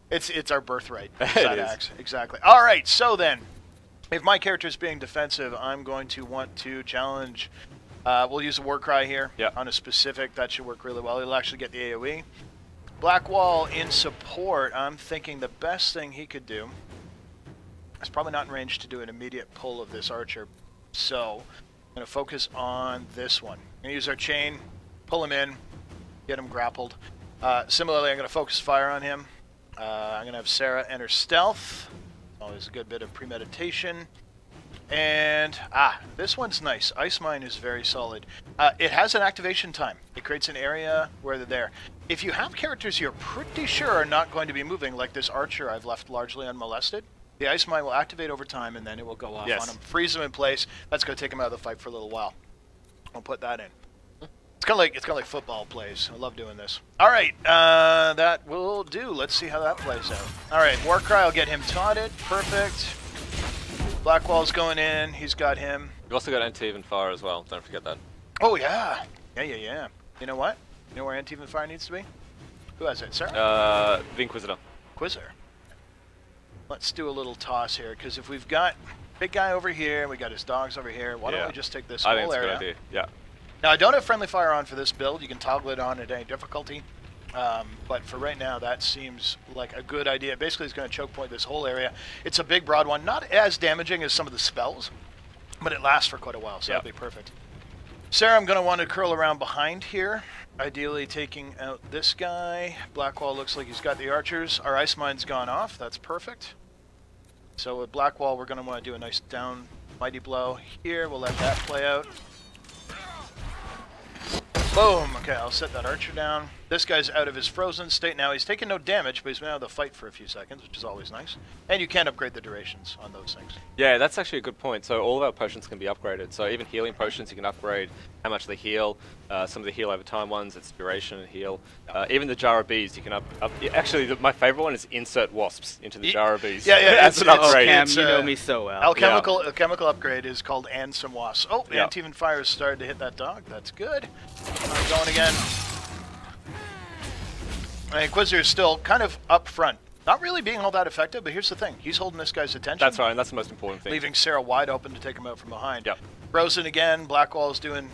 because it's our birthright. That axe. Exactly. All right, so then, if my character is being defensive, I'm going to want to challenge. We'll use a war cry here on a specific. That should work really well. He'll actually get the AoE. Blackwall in support. I'm thinking the best thing he could do is probably not in range to do an immediate pull of this archer. So I'm going to focus on this one. I'm going to use our chain, pull him in, get him grappled. Similarly, I'm going to focus fire on him. I'm going to have Sarah enter stealth. Always a good bit of premeditation. And, this one's nice. Ice Mine is very solid. It has an activation time. It creates an area where they're there. If you have characters you're pretty sure are not going to be moving, like this archer I've left largely unmolested, the Ice Mine will activate over time, and then it will go off on him. Freeze him in place. That's going to take him out of the fight for a little while. I'll put that in. It's kind of like football plays. I love doing this. All right, that will do. Let's see how that plays out. All right, Warcry will get him taunted. Perfect. Blackwall's going in. He's got him. You've also got Anti-Even Fire as well. Don't forget that. Oh, yeah. Yeah. You know what? You know where Anti-Even Fire needs to be? Who has it? Sarah? The Inquisitor. Inquisitor. Let's do a little toss here, because if we've got big guy over here, we got his dogs over here, why don't we just take this whole area? I think it's a good idea. Yeah. Now, I don't have friendly fire on for this build. You can toggle it on at any difficulty. But for right now, that seems like a good idea. Basically, it's going to choke point this whole area. It's a big, broad one. Not as damaging as some of the spells, but it lasts for quite a while, so that'll be perfect. Sarah, I'm going to want to curl around behind here, ideally taking out this guy. Blackwall looks like he's got the archers. Our Ice Mine's gone off. That's perfect. So with Blackwall, we're going to want to do a nice down mighty blow here. We'll let that play out. Boom! Okay, I'll set that archer down. This guy's out of his frozen state now. He's taken no damage, but he's been out of the fight for a few seconds, which is always nice. And you can upgrade the durations on those things. Yeah, that's actually a good point. So all of our potions can be upgraded. So even healing potions, you can upgrade how much they heal. Some of the heal over time ones, it's duration and heal. Even the jar of bees, you can up actually, my favorite one is insert wasps into the jar of bees. Yeah, that's an upgrade. Cam, you know me so well. Alchemical upgrade is called and some wasps. Oh, Anti-Even Fire has started to hit that dog. That's good. I'm going again. Inquisitor is still kind of up front. Not really being all that effective, but here's the thing. He's holding this guy's attention. That's right, and that's the most important thing. Leaving Sarah wide open to take him out from behind. Yep. Frozen again. Blackwall's doing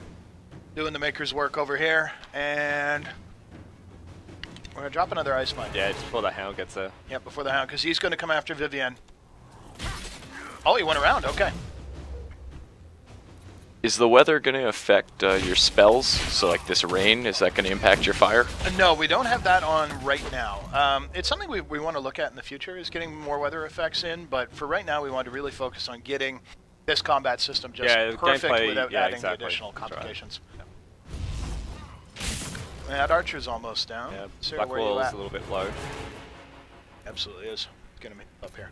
the maker's work over here. And we're going to drop another Ice Mine. Yeah, just before the Hound gets there. Yeah, before the Hound, because he's going to come after Vivienne. Oh, he went around. Okay. Is the weather going to affect your spells? So like this rain, is that going to impact your fire? No, we don't have that on right now. It's something we want to look at in the future, is getting more weather effects in, but for right now we want to really focus on getting this combat system just perfect gameplay, without adding the additional complications. Right. That archer's almost down. Yeah, Sarah, where Blackwall's you at? a little bit low. Absolutely is. It's going to be up here.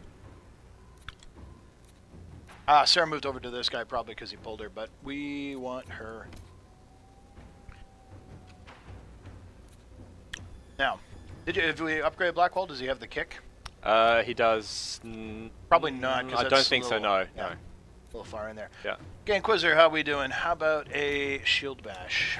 Sarah moved over to this guy probably because he pulled her, but we want her. Now, if we upgrade Blackwall, does he have the kick? He does. Probably not. I don't think so. No. Yeah, a little far in there. Yeah. Okay, Inquisitor, how are we doing? How about a shield bash?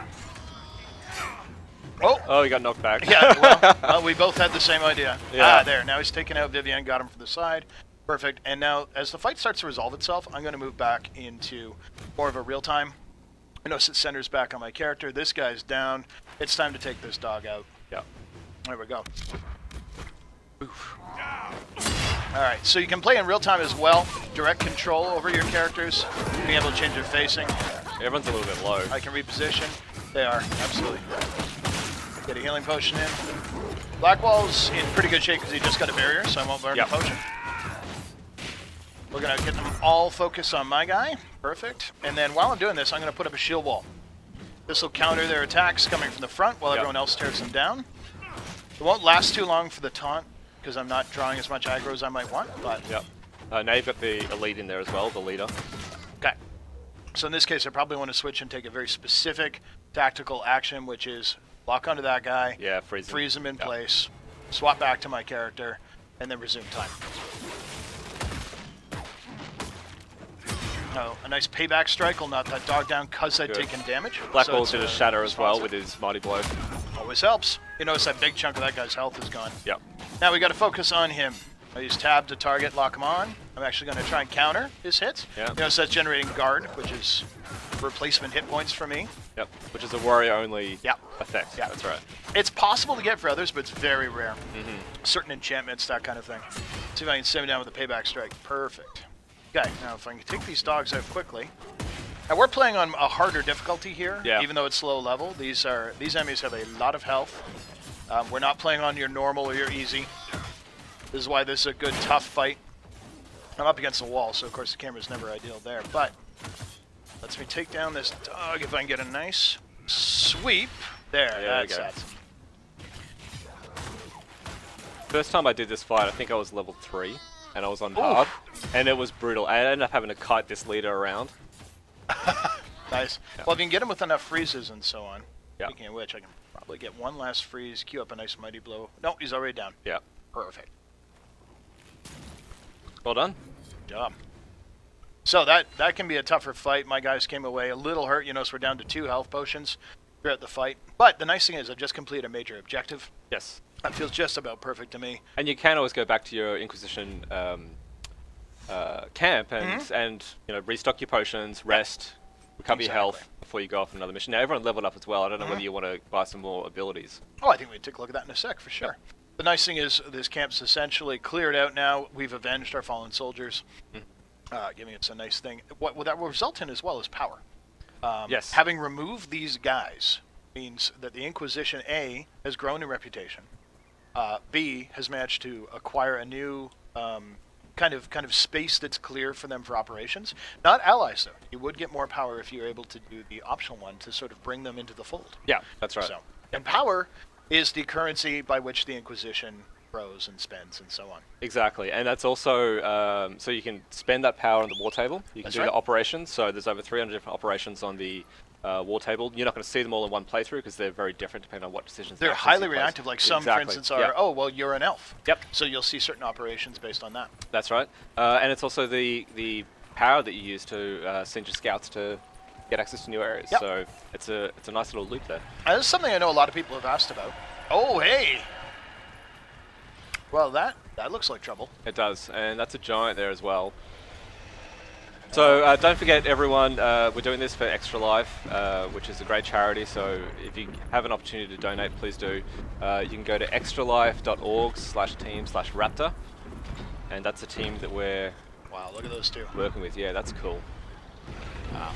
Oh, he got knocked back. Yeah. Well, we both had the same idea. Yeah. There. Now he's taking out Vivienne. Got him from the side. Perfect. And now, as the fight starts to resolve itself, I'm going to move back into more of a real-time. I notice it centers back on my character. This guy's down. It's time to take this dog out. Yeah. There we go. Oof. All right, so you can play in real-time as well. Direct control over your characters. Being able to change their facing. Everyone's a little bit low. I can reposition. They are, absolutely. Get a healing potion in. Blackwall's in pretty good shape because he just got a barrier, so I won't burn the potion. We're going to get them all focused on my guy. Perfect. And then while I'm doing this, I'm going to put up a shield wall. This will counter their attacks coming from the front while everyone else tears them down. It won't last too long for the taunt because I'm not drawing as much aggro as I might want. But now you've got the elite in there as well, the leader. Okay. So in this case, I probably want to switch and take a very specific tactical action, which is lock onto that guy, freeze him in place, swap back to my character, and then resume time. Oh, a nice payback strike will knock that dog down because I'd taken damage. Blackwall did a shatter as well with his mighty blow. Always helps. You notice that big chunk of that guy's health is gone. Yep. Now we got to focus on him. I use tab to target, lock him on. I'm actually going to try and counter his hits. Yeah. You know, so that's generating guard, which is replacement hit points for me. Yep. Which is a warrior-only effect. Yeah, that's right. It's possible to get for others, but it's very rare. Certain enchantments, that kind of thing. See if I can send him down with a payback strike. Perfect. Okay, now if I can take these dogs out quickly. Now we're playing on a harder difficulty here, even though it's low level. These enemies have a lot of health. We're not playing on your normal or your easy. This is why this is a good, tough fight. I'm up against the wall, so of course the camera's never ideal there, but lets me take down this dog if I can get a nice sweep. There, that's it. First time I did this fight, I think I was level 3, and I was on hard, and it was brutal. I ended up having to kite this leader around. Nice. Yeah. Well, if you can get him with enough freezes and so on, speaking of which, I can probably get one last freeze, queue up a nice mighty blow. No, he's already down. Yeah. Perfect. Well done. Good job. So that can be a tougher fight. My guys came away a little hurt. You know, so we're down to 2 health potions throughout the fight. But the nice thing is I've just completed a major objective. Yes. That feels just about perfect to me. And you can always go back to your Inquisition camp and you know, restock your potions, rest, recover your health before you go off on another mission. Now everyone leveled up as well. I don't know whether you want to buy some more abilities. Oh, I think we can take a look at that in a sec for sure. Yep. The nice thing is this camp's essentially cleared out now. We've avenged our fallen soldiers, giving us a nice thing. What that will result in as well is power. Yes. Having removed these guys means that the Inquisition, A, has grown in reputation. B, has managed to acquire a new kind of space that's clear for them for operations. Not allies, though. You would get more power if you're able to do the optional one to sort of bring them into the fold. Yeah, that's right. So, and power is the currency by which the Inquisition grows and spends and so on. Exactly, and that's also, so you can spend that power on the war table. You can do the operations, so there's over 300 different operations on the war table. You're not going to see them all in one playthrough because they're very different depending on what decisions they're highly reactive. Like some, for instance, are, oh, well, you're an elf. Yep. So you'll see certain operations based on that. That's right. And it's also the power that you use to send your scouts to get access to new areas. Yep. So it's a nice little loop there. This is something I know a lot of people have asked about. Oh, hey! Well, that looks like trouble. It does, and that's a giant there as well. So don't forget, everyone, we're doing this for Extra Life, which is a great charity. So if you have an opportunity to donate, please do. You can go to extralife.org/team/Raptr, and that's a team that we're look at those two working with. Yeah, that's cool. Wow.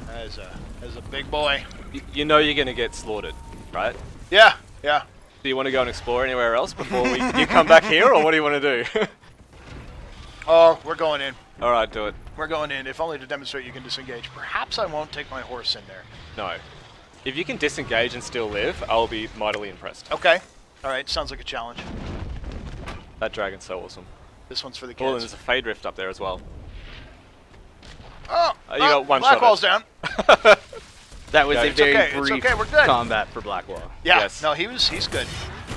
That is a big boy. You know you're going to get slaughtered, right? Yeah, yeah. Do you want to go and explore anywhere else before you come back here, or what do you want to do? Oh, we're going in. All right, do it. We're going in, if only to demonstrate you can disengage. Perhaps I won't take my horse in there. No. If you can disengage and still live, I'll be mightily impressed. Okay. All right, sounds like a challenge. That dragon's so awesome. This one's for the kids. Oh, and there's a Fade Rift up there as well. Oh, you got one shot. Blackwall's down. That was a very brief we're good. combat for Blackwall. Yeah, yes. No, he's good.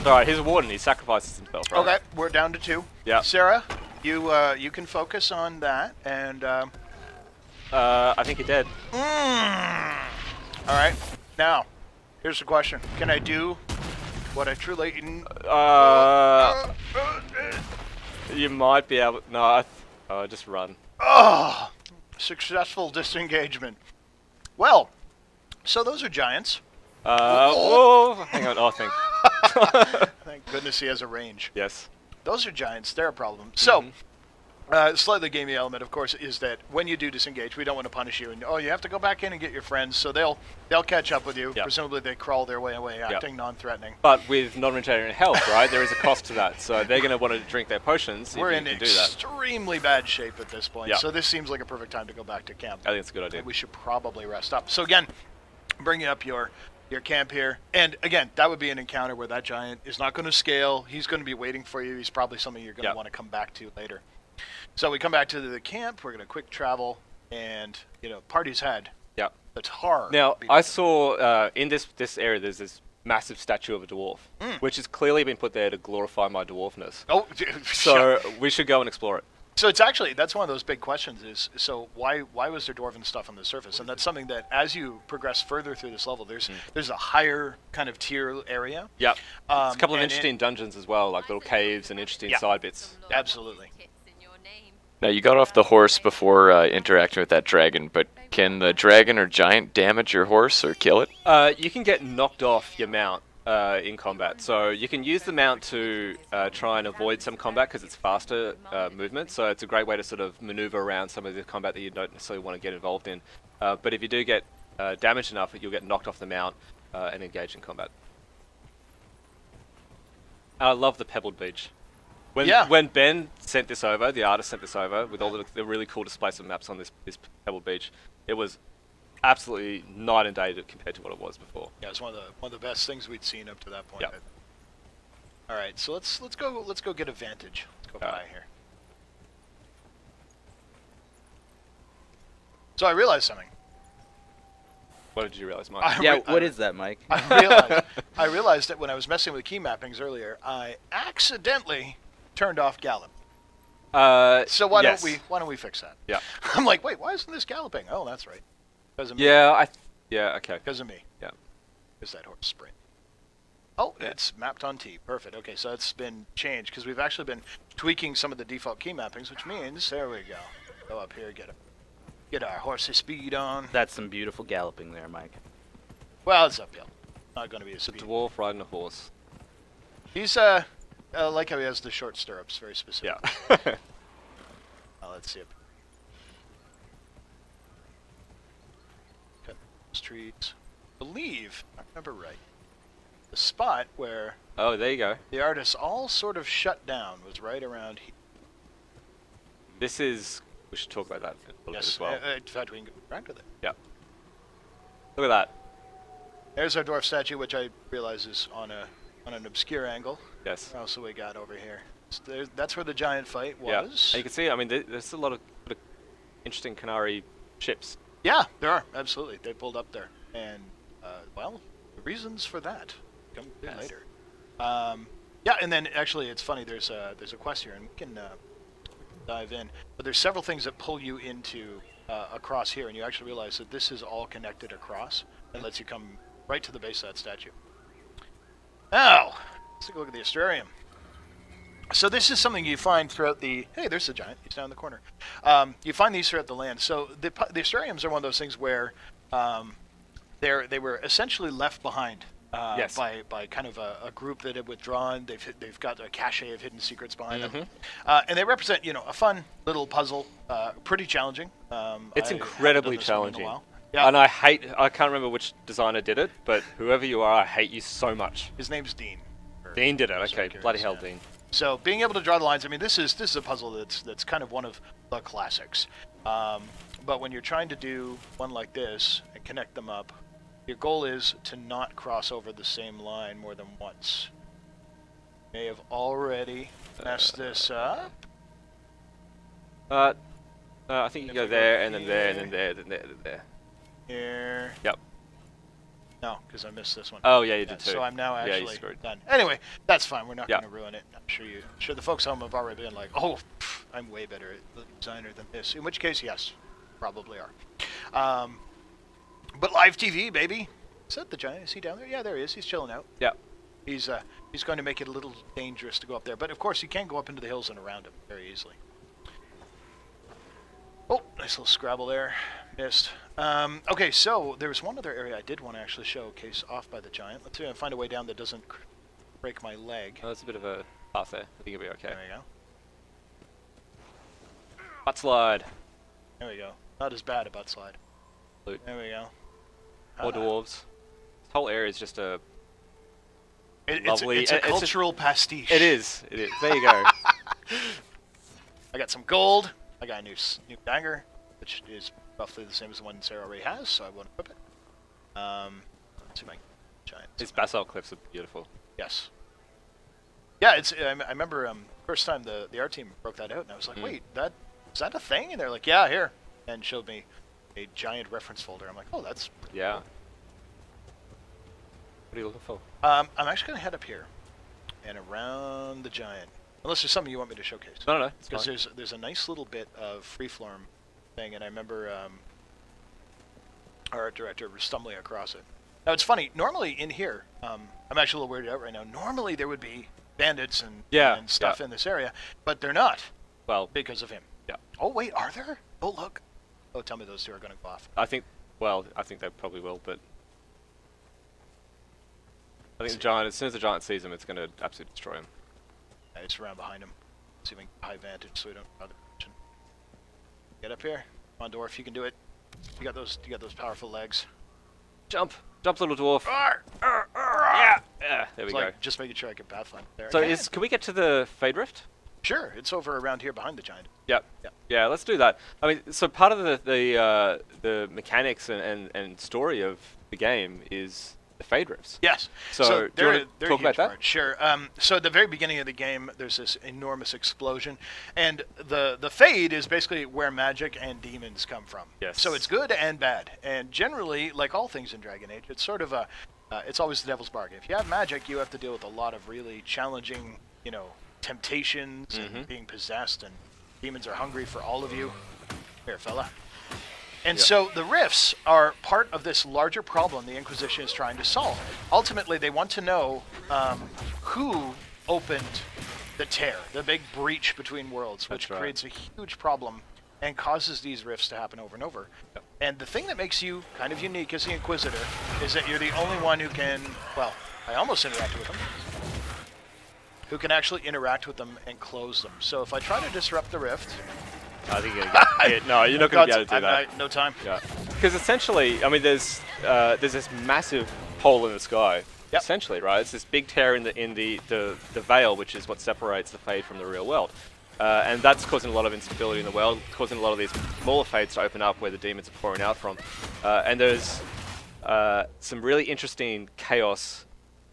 Alright, he's a warden. He sacrifices himself, right? Okay, we're down to 2. Yeah. Sarah, you can focus on that, and I think you're dead. All right. Now, here's the question: can I do what I truly? You might be able. No, just run. Oh, successful disengagement. Well, so those are giants. Oh, hang on. Oh, Thank goodness he has a range. Yes. Those are giants. They're a problem. So, slightly gamey element, of course, is that when you do disengage, we don't want to punish you. And you have to go back in and get your friends. So they'll catch up with you. Yep. Presumably, they crawl their way away, acting non-threatening. But with non-regenerating health, right? There is a cost to that. So they're going to want to drink their potions. We're in extremely bad shape at this point. Yep. So this seems like a perfect time to go back to camp. I think it's a good idea. And we should probably rest up. So again, bringing up your camp here. And again, that would be an encounter where that giant is not going to scale. He's going to be waiting for you. He's probably something you're going to want to come back to later. So we come back to the camp. We're going to quick travel. And, party's had. Yeah. The tar. Now, I saw in this area, there's this massive statue of a dwarf, which has clearly been put there to glorify my dwarfness. Oh, so we should go and explore it. So it's actually, that's one of those big questions is, so why was there Dwarven stuff on the surface? And that's something that as you progress further through this level, there's a higher kind of tier area. Yep. There's a couple of interesting dungeons as well, like little caves and interesting side bits. Absolutely. Now, you got off the horse before interacting with that dragon, but can the dragon or giant damage your horse or kill it? You can get knocked off your mount in combat. So you can use the mount to try and avoid some combat because it's faster movement. So it's a great way to sort of maneuver around some of the combat that you don't necessarily want to get involved in. But if you do get damaged enough, you'll get knocked off the mount and engage in combat. I love the pebbled beach. When Ben sent this over, the artist sent this over with all the really cool displacement maps on this pebbled beach, it was absolutely night and day compared to what it was before. Yeah, it's one of the best things we'd seen up to that point. Yep. All right, so let's go get a vantage. Let's go by here. So I realized something. What did you realize, Mike? What is that, Mike? I realized that when I was messing with key mappings earlier, I accidentally turned off gallop. So why don't we fix that? Yeah. I'm like, wait, why isn't this galloping? Oh, that's right. Because of me. Yeah, okay. Because of me. Yeah. Is that horse sprint? Oh, it's mapped on T. Perfect. Okay, so it's been changed because we've actually been tweaking some of the default key mappings, which means there we go. Go up here, get our horse's speed on. That's some beautiful galloping there, Mike. Well, it's uphill. Not going to be a It's a speed. dwarf riding a horse. He's I like how he has the short stirrups, very specific. Yeah. Let's see. Cut those trees. I believe, if I remember right, the spot where Oh, there you go. the artists all sort of shut down was right around here. This is... We should talk about that a little bit as well. In fact, we can go back with it. Yeah. Look at that. There's our dwarf statue, which I realize is on an obscure angle. Yes. What else have we got over here? So that's where the giant fight was. Yeah. And you can see, I mean, there's a lot of interesting Canary ships. Yeah, there are. Absolutely. They pulled up there. And, well, the reasons for that come later. Yeah, and then actually it's funny, there's a quest here, and we can dive in. But there's several things that pull you into across here, and you actually realize that this is all connected across and lets you come right to the base of that statue. Now, let's take a look at the Astrarium. So this is something you find throughout the... Hey, there's the giant. He's down in the corner. You find these throughout the land. So the Astrariums are one of those things where they were essentially left behind by kind of a group that had withdrawn. They've got a cache of hidden secrets behind them, and they represent a fun little puzzle. Pretty challenging. It's incredibly challenging. Yeah. And I can't remember which designer did it, but whoever you are, I hate you so much. His name's Dean. Dean did it. Okay, bloody hell, Dean. So being able to draw the lines, I mean, this is a puzzle that's kind of one of the classics. But when you're trying to do one like this and connect them up, your goal is to not cross over the same line more than once. May have already messed this up. I think you go there, and then there, and then there, then there, then there. Here. Yep. No, because I missed this one. Oh yeah, you did too. So I'm now actually screwed. done. Anyway, that's fine. We're not going to ruin it. I'm sure the folks home have already been like, "Oh, I'm way better at the designer than this." In which case, yes, probably are. But live TV, baby. Is that the giant? Is he down there? Yeah, there he is. He's chilling out. Yeah. He's going to make it a little dangerous to go up there, but of course you can go up into the hills and around him very easily. Oh, nice little Scrabble there. Missed. Okay, so there was one other area I did want to actually showcase off by the giant. Let's see if I can find a way down that doesn't break my leg. Oh, that's a bit of a path there. I think it'll be okay. There we go. Butt slide. There we go. Not as bad a butt slide. Loot. There we go. More dwarves. This whole area is just a lovely... It's a cultural pastiche. It is. It is. There you go. I got some gold. I got a new dagger, which is roughly the same as the one Sarah already has, so I won't equip it. Let's see my giant. These basalt cliffs are beautiful. Yes. Yeah, it's. I remember first time the art team broke that out, and I was like, "Wait, is that a thing?" And they're like, "Yeah, here," and showed me a giant reference folder. I'm like, "Oh, that's yeah." Cool. What are you looking for? I'm actually gonna head up here and around the giant. Unless there's something you want me to showcase. No. Because there's a nice little bit of freeform thing, and I remember our art director was stumbling across it. Now, it's funny. Normally in here, I'm actually a little weirded out right now. Normally there would be bandits and stuff in this area, but they're not. Well, because of him. Yeah. Oh, wait, are there? Oh, look. Oh, tell me those two are going to go off. I think they probably will, but I think the giant, as soon as the giant sees him, it's going to absolutely destroy him. Yeah, it's around behind him. See if we can get high vantage so we don't bother. Get up here. Come on, dwarf, you can do it. You got those powerful legs. Jump, little dwarf. Yeah. There we it's go. Like just making sure I can pathfind there. So can we get to the Fade Rift? Sure, it's over around here behind the giant. Yep. Yeah, let's do that. I mean, so part of the mechanics and story of the game is the Fade Rifts. Yes. So do you want to talk about that? Part. Sure. So at the very beginning of the game, there's this enormous explosion, and the Fade is basically where magic and demons come from. Yes. So it's good and bad, and generally, like all things in Dragon Age, it's sort of it's always the devil's bargain. If you have magic, you have to deal with a lot of really challenging, temptations and being possessed, and demons are hungry for all of you. Here, fella. And so the rifts are part of this larger problem the Inquisition is trying to solve. Ultimately, they want to know who opened the tear, the big breach between worlds, which creates a huge problem and causes these rifts to happen over and over. Yep. And the thing that makes you kind of unique as the Inquisitor is that you're the only one who can, well, I almost interacted with them, who can actually interact with them and close them. So if I try to disrupt the rift... I think no, you're not going to be able to do that. No time. Yeah, because essentially, I mean, there's this massive hole in the sky. Yep. Essentially, right? It's this big tear in the veil, which is what separates the Fade from the real world, and that's causing a lot of instability in the world, causing a lot of these smaller Fades to open up where the demons are pouring out from, and there's some really interesting chaos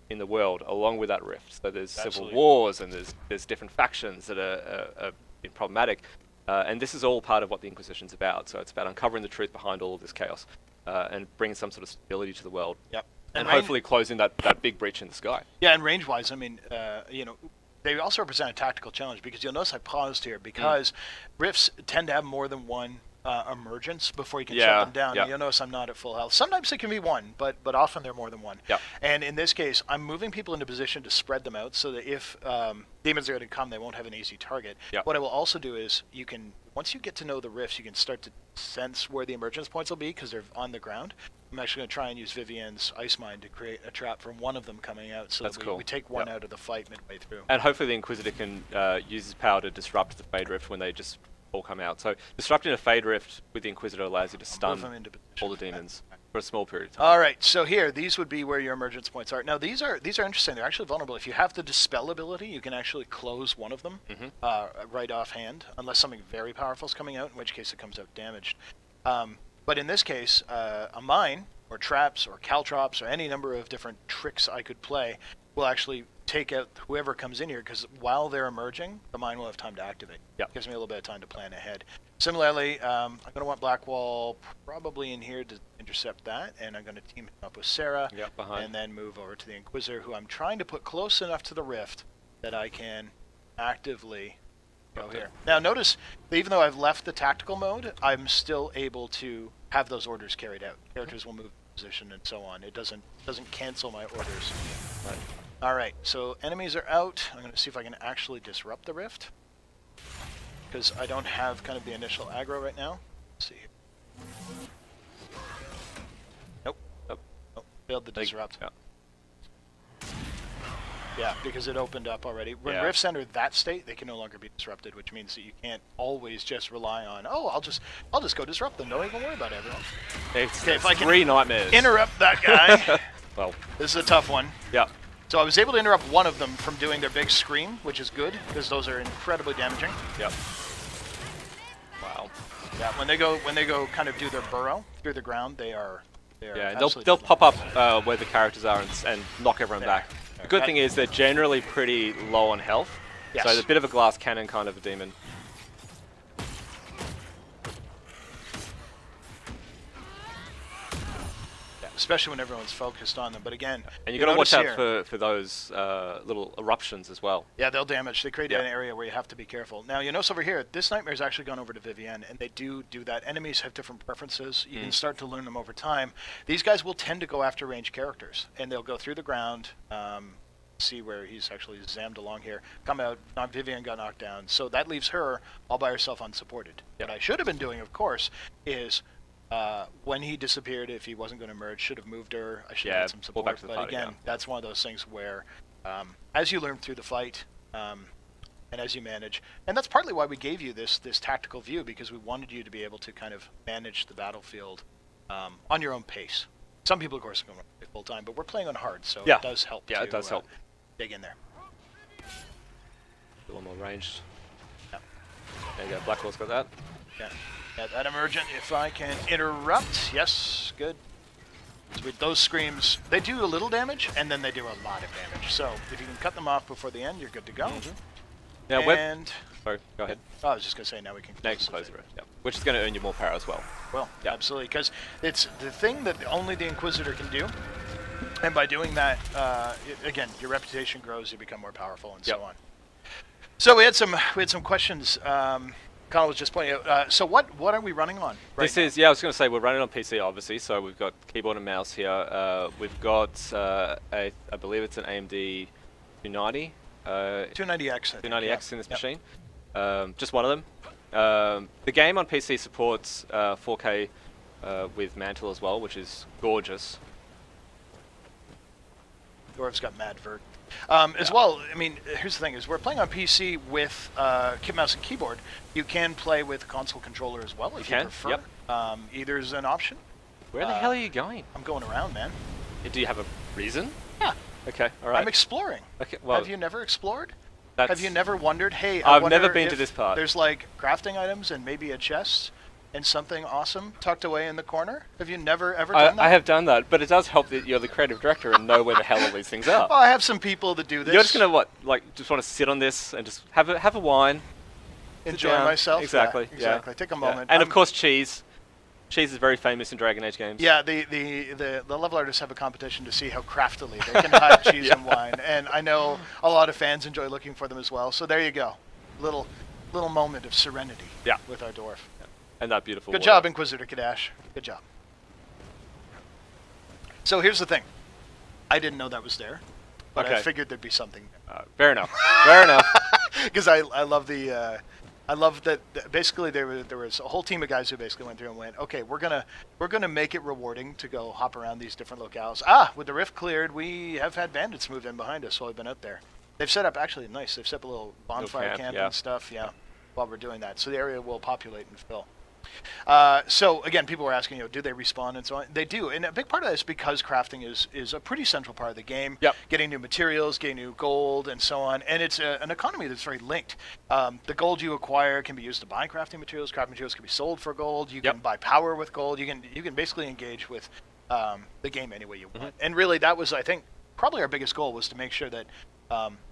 in the world along with that rift. So there's civil wars, and there's different factions that are problematic. And this is all part of what the Inquisition's about. So it's about uncovering the truth behind all of this chaos and bringing some sort of stability to the world. Yep. And hopefully closing that big breach in the sky. Yeah, and range-wise, I mean, they also represent a tactical challenge, because you'll notice I paused here because rifts tend to have more than one emergence before you can shut them down. Yeah. And you'll notice I'm not at full health. Sometimes it can be one, but often they're more than one. Yeah. And in this case, I'm moving people into position to spread them out so that if demons are going to come, they won't have an easy target. Yeah. What I will also do is once you get to know the rifts, you can start to sense where the emergence points will be because they're on the ground. I'm actually going to try and use Vivienne's Ice Mine to create a trap from one of them coming out, so that we take one out of the fight midway through. And hopefully the Inquisitor can use his power to disrupt the Fade Rift when they just all come out. So disrupting a Fade Rift with the Inquisitor allows you to stun all the demons for a small period of time. All right, so here, these would be where your emergence points are. Now, these are interesting. They're actually vulnerable. If you have the Dispel ability, you can actually close one of them right offhand, unless something very powerful is coming out, in which case it comes out damaged. But in this case, a mine, or traps, or caltrops, or any number of different tricks I could play will actually take out whoever comes in here, because while they're emerging, the mine will have time to activate. Yep. Gives me a little bit of time to plan ahead. Similarly, I'm going to want Blackwall probably in here to intercept that, and I'm going to team him up with Sarah, and then move over to the Inquisitor, who I'm trying to put close enough to the rift that I can actively go here. Now notice, even though I've left the tactical mode, I'm still able to have those orders carried out. Characters will move position and so on. It doesn't cancel my orders. But, all right, so enemies are out. I'm going to see if I can actually disrupt the rift, because I don't have kind of the initial aggro right now. Let's see here. Nope. Failed to disrupt. Yeah, because it opened up already. When rifts enter that state, they can no longer be disrupted, which means that you can't always just rely on, I'll just go disrupt them. Don't even worry about everyone. Okay, if I can 3 nightmares. Interrupt that guy. Well, this is a tough one. Yeah. So I was able to interrupt one of them from doing their big scream, which is good, because those are incredibly damaging. Yep. Wow. Yeah, when they go kind of do their burrow through the ground, they are and they'll pop up where the characters are and knock everyone back. The good thing is they're generally pretty low on health, so it's a bit of a glass cannon kind of a demon. especially when everyone's focused on them. But again, and you got to watch out for those little eruptions as well. Yeah, they'll damage. They create an area where you have to be careful. Now, you notice over here, this nightmare's actually gone over to Vivienne, and they do that. Enemies have different preferences. You can start to learn them over time. These guys will tend to go after ranged characters, and they'll go through the ground. See where he's actually zammed along here. Come out, Vivienne got knocked down. So that leaves her all by herself unsupported. What I should have been doing, of course, is when he disappeared, if he wasn't going to merge, should have moved her. I should have had some support. Back to the but party, again, that's one of those things where as you learn through the fight and as you manage, and that's partly why we gave you this tactical view, because we wanted you to be able to kind of manage the battlefield on your own pace. Some people, of course, are going to play full time, but we're playing on hard, so it does help. Yeah, it does help. Dig in there. A little more ranged. Yeah. There you go. Blackwall's got that. Yeah. That emergent, if I can interrupt. Yes, good. So with those screams, they do a little damage, and then they do a lot of damage. So if you can cut them off before the end, you're good to go. Now, sorry, go ahead. Oh, I was just going to say, now we can close the rest. Yeah. Which is going to earn you more power as well. Well, absolutely, because it's the thing that only the Inquisitor can do. And by doing that, again, your reputation grows, you become more powerful, and so on. So we had some questions. Colin was just pointing out. So what are we running on? This is I was going to say we're running on PC, obviously. So we've got keyboard and mouse here. We've got I believe it's an AMD 290. 290X. 290X in this machine. Just one of them. The game on PC supports 4K with Mantle as well, which is gorgeous. Dwarves got mad vert. As well, I mean, here's the thing, is we're playing on PC with mouse and keyboard. You can play with console controller as well if you prefer. Either is an option. Where the hell are you going? I'm going around, man. Do you have a reason? Yeah. Okay, all right. I'm exploring. Okay, well, have you never explored? Have you never wondered, hey, I've never been to this part. There's like crafting items and maybe a chest and something awesome tucked away in the corner? Have you never ever done that? I have done that, but it does help that you're the creative director and know where the hell all these things are. Well, I have some people that do this. You're just gonna just want to sit on this and just have a wine, enjoy myself. Exactly. Yeah, exactly. Take a moment. And of course, cheese. Cheese is very famous in Dragon Age games. Yeah, the level artists have a competition to see how craftily they can hide cheese and wine, and I know a lot of fans enjoy looking for them as well. So there you go, little moment of serenity. With our dwarf. And that beautiful Good job, Inquisitor Kadash. Good job. So here's the thing. I didn't know that was there, but I figured there'd be something. Fair enough. Fair enough. Because I love the... I love that basically there was a whole team of guys who basically went through and went, okay, we're gonna make it rewarding to go hop around these different locales. With the rift cleared, we have had bandits move in behind us while we've been out there. They've set up, actually nice, they've set up a little bonfire camp and stuff, while we're doing that. So the area will populate and fill. So again, people were asking, do they respawn and so on? They do, and a big part of that is because crafting is a pretty central part of the game. Getting new materials, getting new gold, and so on, and it's an economy that's very linked. The gold you acquire can be used to buy crafting materials. Crafting materials can be sold for gold. You can buy power with gold. You can basically engage with the game any way you want. And really, that was, I think, probably our biggest goal, was to make sure that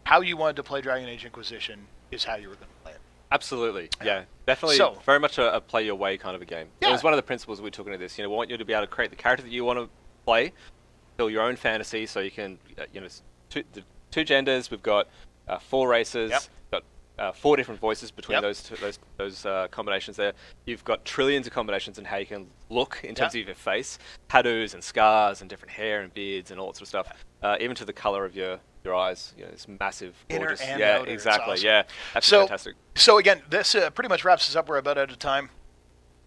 how you wanted to play Dragon Age Inquisition is how you were going to play it. Absolutely, yeah. Definitely very much a play your way kind of a game. It was one of the principles we took into this. We want you to be able to create the character that you want to play, build your own fantasy, so you can, two genders, we've got 4 races, got 4 different voices between those combinations there. You've got trillions of combinations in how you can look in terms of your face, tattoos and scars and different hair and beards and all that sort of stuff, even to the color of your eyes. It's massive, gorgeous. Inner and outer. Exactly. Awesome. Yeah, absolutely fantastic. So again, this pretty much wraps us up. We're about out of time.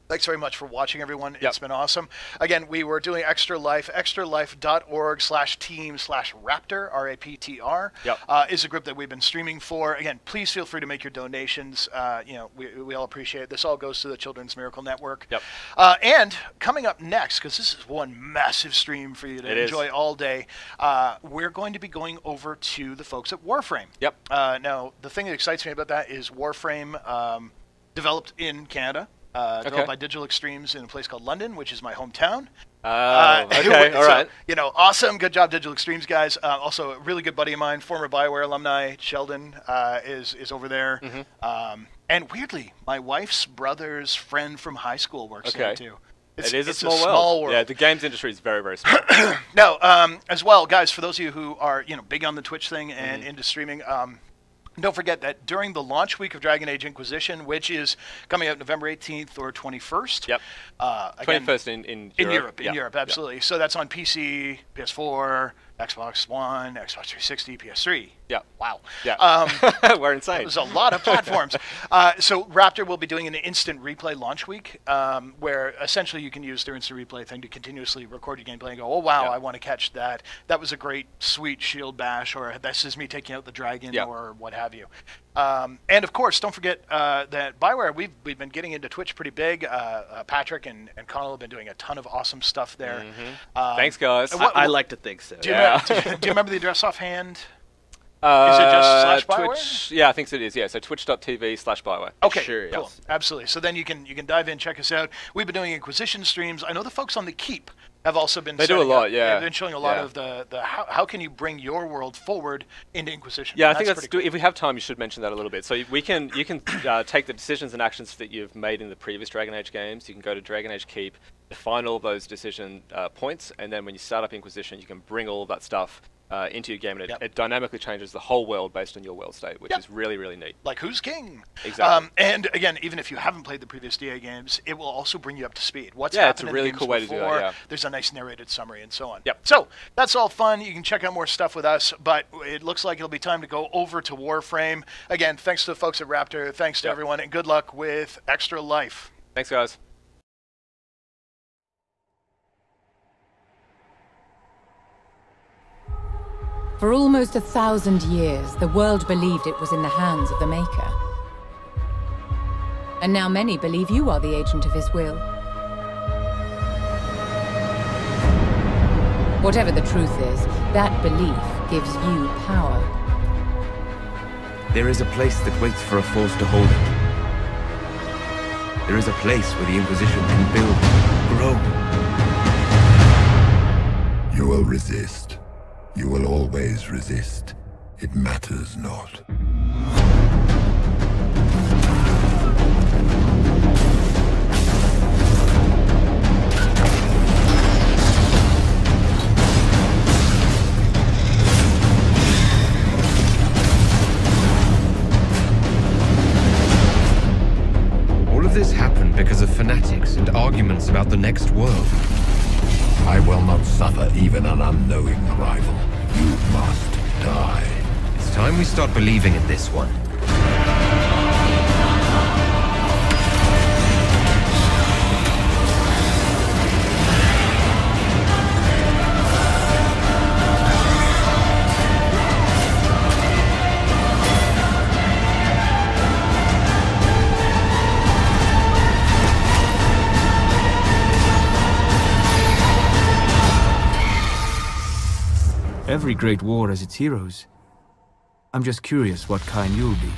Thanks very much for watching, everyone. It's been awesome. Again, we were doing Extra Life. extralife.org/team/Raptr, R-A-P-T-R, is a group that we've been streaming for. Again, please feel free to make your donations. We all appreciate it. This all goes to the Children's Miracle Network. And coming up next, because this is one massive stream for you to enjoy all day, we're going to be going over to the folks at Warframe. Now, the thing that excites me about that is Warframe developed in Canada. Developed by Digital Extremes in a place called London, which is my hometown. Okay, all right. Awesome. Good job, Digital Extremes guys. Also, a really good buddy of mine, former Bioware alumni, Sheldon, is over there. And weirdly, my wife's brother's friend from high school works there too. It is a small world. Yeah, the games industry is very, very small. No, as well, guys, for those of you who are big on the Twitch thing and into streaming, don't forget that during the launch week of Dragon Age Inquisition, which is coming out November 18th or 21st. Yep. Again, 21st in Europe. In Europe, absolutely. Yep. So that's on PC, PS4, Xbox One, Xbox 360, PS3. Yeah. Wow. Yeah. We're insane. There's a lot of platforms. So Raptr will be doing an instant replay launch week, where essentially you can use their instant replay thing to continuously record your gameplay and go, oh wow, I want to catch that. That was a great, sweet shield bash, or this is me taking out the dragon, or what have you. And of course, don't forget that Bioware, we've been getting into Twitch pretty big. Patrick and Connell have been doing a ton of awesome stuff there. Thanks, guys. I like to think so. Do you remember the address offhand? Is it just /Bioware? Twitch, yeah, I think it is. Yeah, so twitch.tv/Bioware. Okay, sure, cool, yes. Absolutely. So then you can dive in, check us out. We've been doing Inquisition streams. I know the folks on the Keep have also been. They do a lot, They've been showing a lot of the how can you bring your world forward into Inquisition. Yeah, I think that's cool. If we have time, you should mention that a little bit. So you can take the decisions and actions that you've made in the previous Dragon Age games. You can go to Dragon Age Keep, define all of those decision points, and then when you start up Inquisition, you can bring all of that stuff into your game, and it dynamically changes the whole world based on your world state, which is really, really neat. Like who's king? Exactly. And again, even if you haven't played the previous DA games, it will also bring you up to speed. What's happened it's a really cool way to do that. Yeah. There's a nice narrated summary and so on. Yep. So that's all fun. You can check out more stuff with us, but it looks like it'll be time to go over to Warframe. Again, thanks to the folks at Raptr. Thanks to everyone, and good luck with Extra Life. Thanks, guys. For almost 1,000 years, the world believed it was in the hands of the Maker. And now many believe you are the agent of his will. Whatever the truth is, that belief gives you power. There is a place that waits for a force to hold it. There is a place where the Inquisition can build, grow. You will resist. You will always resist. It matters not. All of this happened because of fanatics and arguments about the next world. I will not suffer even an unknowing rival. You must die. It's time we start believing in this one. Every great war has its heroes. I'm just curious what kind you'll be.